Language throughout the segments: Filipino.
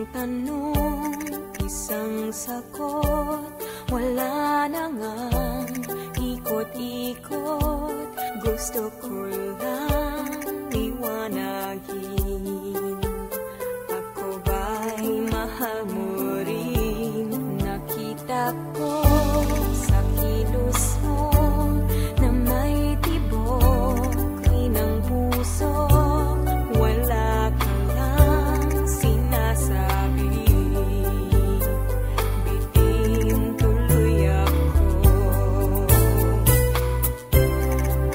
Isang tanong, isang sagot, wala na ngang ikot-ikot. Gusto ko lang liwanagin, ako ba'y mahal mo rin? Nakita ko sa kilos mo na may tibok rin ang puso. Wala ka lang sinasabi, bitin tuloy ako.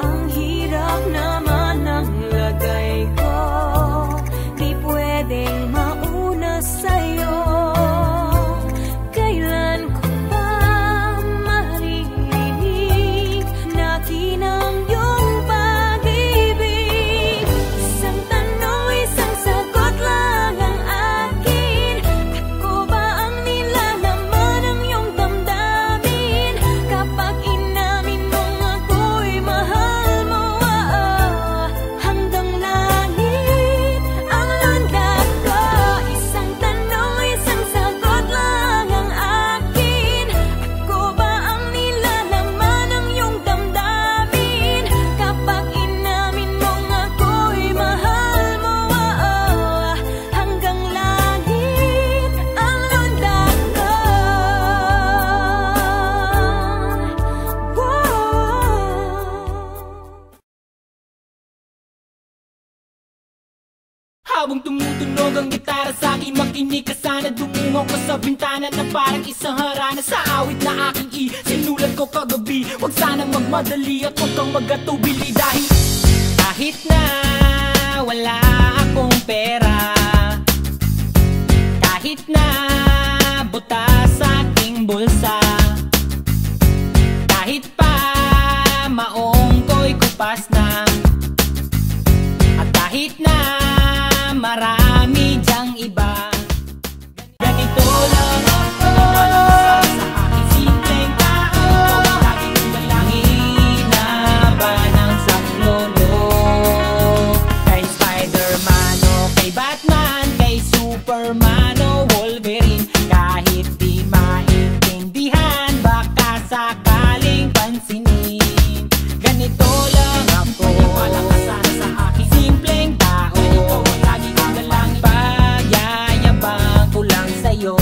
Ang hirap naman ng lagay ko, di pwedeng mauna sa'yo. Kailan ko ba maririnig na kinang iyong pag-ibig? Isang tanong, isang sagot lang ang akin. Ako ba ang nilalaman ng iyong damdamin? Kapag inamin mong ako'y mahal mo, hanggang langit ang landak ko. Isang tanong, isang sagot lang ang akin. Ako ba ang nilalaman ng iyong damdamin? Kapag inamin mong ako'y mahal mo, hanggang langit ang landak ko. Habang tumutunog ang gitara sa akin, makinig ka sana. Dumungaw ko sa bintana na parang isang harana. Sa awit na aking sinulat ko kagabi, huwag sanang magmadali at huwag kang magatubili. Dahil kahit na wala akong pera, kahit na butas sa aking bulsa, kahit pa maong ko'y kupas na, at kahit na marami dyang iba, ganito lang ako sa aking simpleng tao. Laging dalangin na ba ng saklolo? Kay Spider-Man o kay Batman, kay Superman o Wolverine, kahit di maintindihan, baka sakaling pansinin. Ganito lang ako, maniwala ka sana sa aking simpleng tao. Ikaw ang laging dalangin, pagyayabang ko lang sa'yo.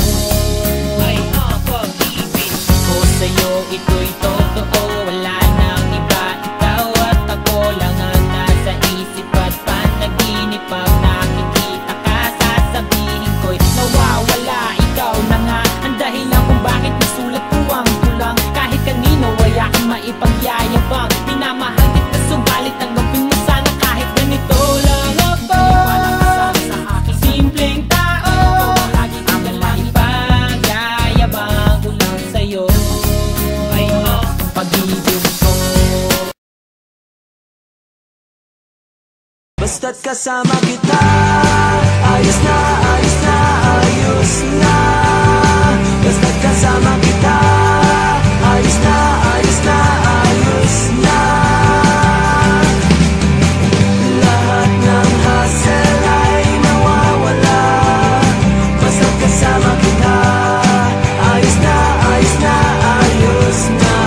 Ay, pag-ibig ko sa'yo, ito'y totoo. Wala nang iba, ikaw at ako lang ang nasa isip at panaginip. Pag nakikita ka, sasabihin ko'y nawawala. Ikaw na nga ang dahilan kung bakit nasulat ko ang tulang. Kahit kanino ay aking maipagyayabang, minamahal kita subalit tanggapin mo sana kahit ganito lang ako. Maniwala ka sana sa aking simpleng tao. Lagi ang dalangin, pagyayabang ko lang sa'yo. Ay, pag-ibig ko. Basta't kasama kita, ayos na, ayos na, ayos na. Basta't kasama kita, ayos na, ayos na, ayos na. Lahat ng hassle ay nawawala. Basta't kasama kita, ayos na, ayos na, ayos na.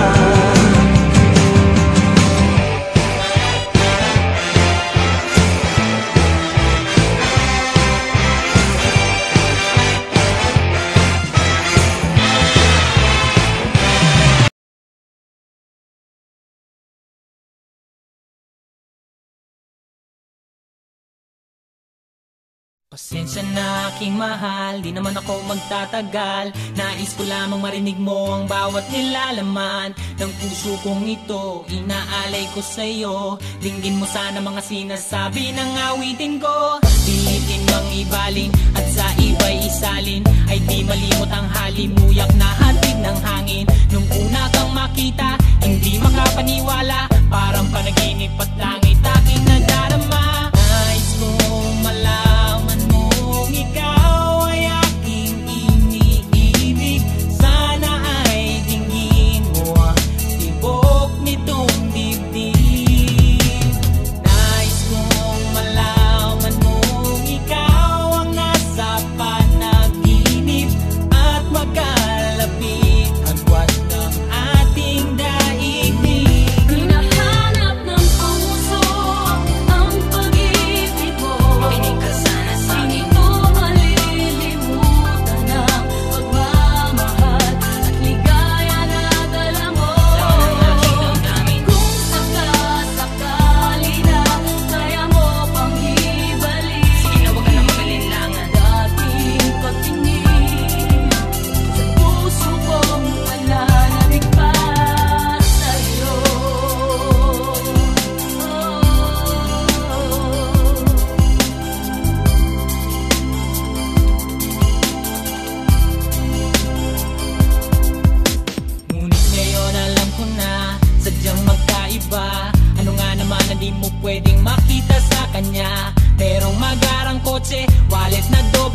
Pasensya na aking mahal, di naman ako magtatagal. Nais ko lamang marinig mo ang bawat nilalaman ng puso kong ito, inaalay ko sa'yo. Dinggin mo sana mga sinasabi ng awitin ko. Pilitin mang ibalin at sa iba'y isalin, ay di malimot ang halimuyak na hatid ng hangin. Nung una kang makita, hindi makapaniwala, parang panaginip at langit aking nadarama. Nais kong malaman mong ikaw ay aking iniibig. Sana ay dinggin mo ang tibok nitong dibdib. Nais kong malaman mong ikaw ang nasa panag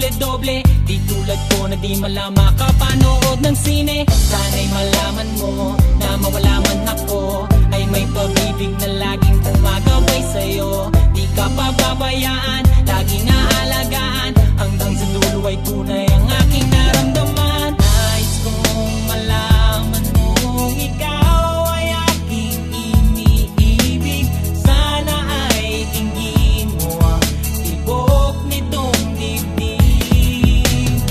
doble-doble. Di tulad ko na di malama kapanood ng sine. Sana'y malaman mo na mawala man ako, ay may pag-ibig na laging gumagabay sa'yo. Di ka pababayaan, laging aalagaan, hanggang sa dulo ay tunay ang aking naramdaman. Nais kong malaman mong ikaw ay aking iniibig. Sana ay tingin mo ang tibok nitong dibdib.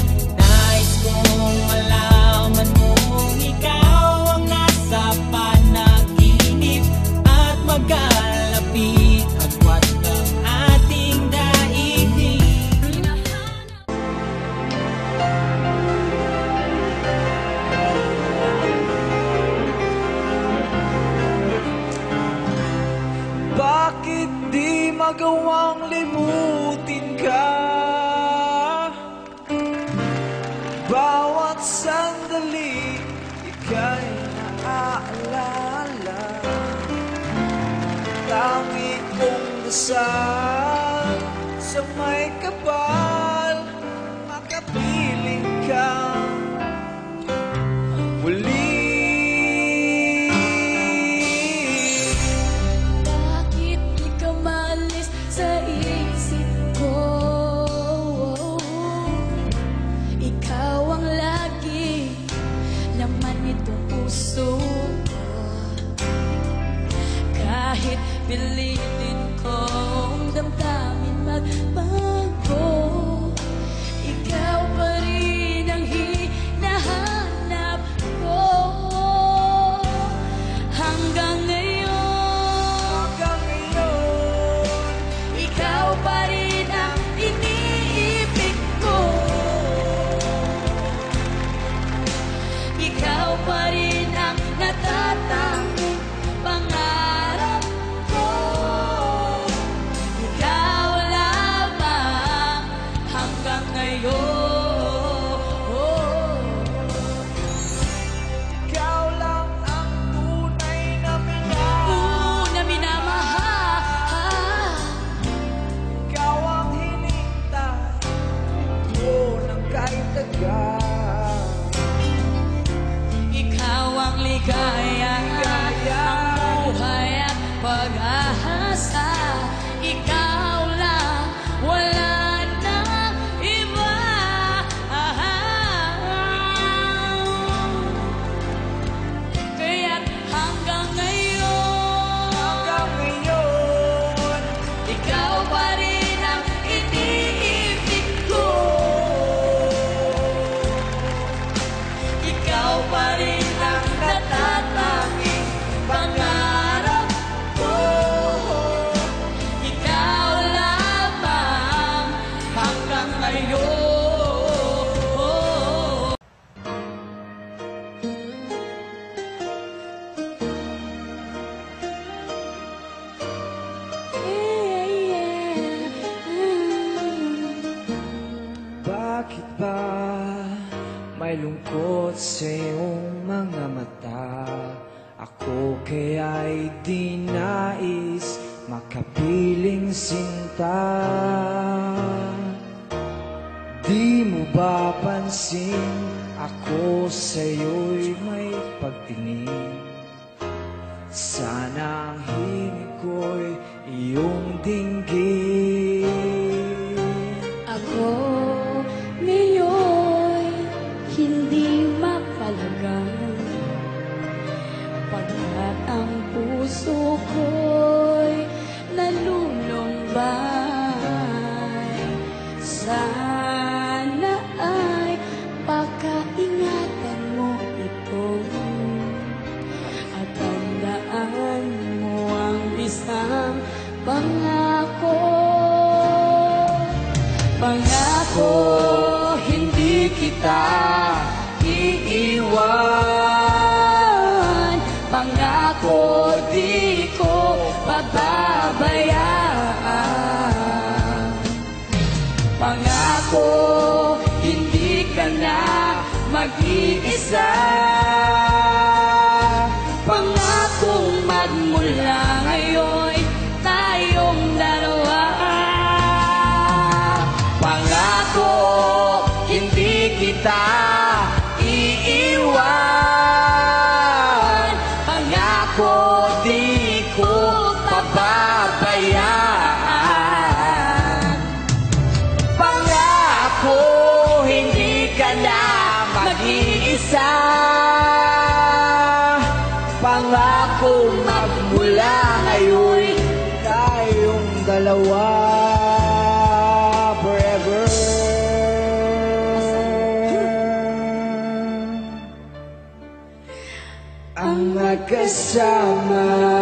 Nais kong malaman mong ikaw ang nasa panaginip, at magkalapit agwat ng ating daigdig. Bakit di magawang limutin ka? Bawat sandali ika'y naaalala. Tangi kong dasal sa may kapal, makapiling ka muli. Bakit di ka malis sa isip ko? Ikaw ang lagi laman nitong puso ko. Kahit pilitin kong damdamin magbago, ikaw pa rin ang hinahanap ko. Hanggang ngayon, ikaw pa rin ang iniibig ko. Ikaw pa rin ang natatanging pangarap ko. Ikaw lamang hanggang ngayon. Ikaw lang ang tunay na Na minamahal. ikaw ang hinintay ko ng kahit tagal. Ikaw ang ligaya, ang buhay at pag-asa. Ikaw lang, wala nang iba. Kaya't hanggang ngayon, ikaw pa rin ang iniibig ko. Ikaw pa rin ang natatanging pangarap ko. Ikaw lamang hanggang ngayon. Bakit ba may lungkot sa iyong mga mata? Ako kaya'y di nais makapiling sinta. Di mo ba pansin ako sa'yo'y may pagtingin? Sana ang himig ko'y iyong dinggin. Ako ngayon hindi mapalagang, pagkat ang puso ko'y nalulumbay. Sana ay pakaingatan mo ito, at tandaan mo ang isang pangako. Pangako, hindi kita iiwan. Pangako, di ko pababayaan. Pangako, hindi ka na mag-iisa. Pangakong magmula ngayon tayong dalawa. Pangako, isa. Pangako magmula ngayon, tayong dalawa forever. Ang magkasama.